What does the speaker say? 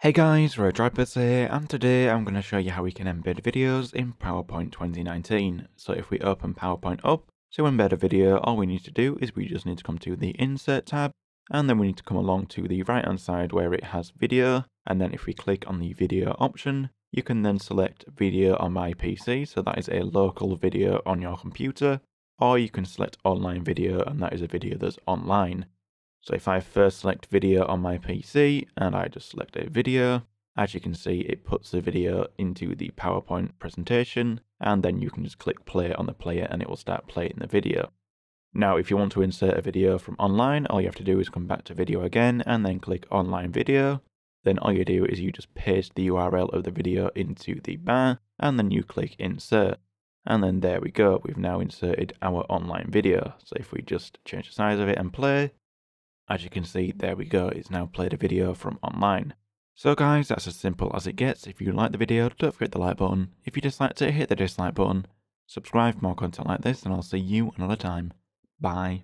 Hey guys, R4GE VipeRzZ here, and today I'm going to show you how we can embed videos in PowerPoint 2019. So if we open PowerPoint up, to embed a video, all we need to do is we just need to come to the Insert tab, and then we need to come along to the right hand side where it has video, and then if we click on the video option, you can then select video on my PC, so that is a local video on your computer, or you can select online video, and that is a video that's online. So if I first select video on my PC and I just select a video, as you can see it puts the video into the PowerPoint presentation, and then you can just click play on the player and it will start playing the video. Now if you want to insert a video from online, all you have to do is come back to video again and then click online video. Then all you do is you just paste the URL of the video into the bar and then you click insert. And then there we go, we've now inserted our online video. So if we just change the size of it and play, as you can see, there we go, it's now played a video from online. So guys, that's as simple as it gets. If you like the video, don't forget the like button. If you disliked it, hit the dislike button. Subscribe for more content like this, and I'll see you another time. Bye.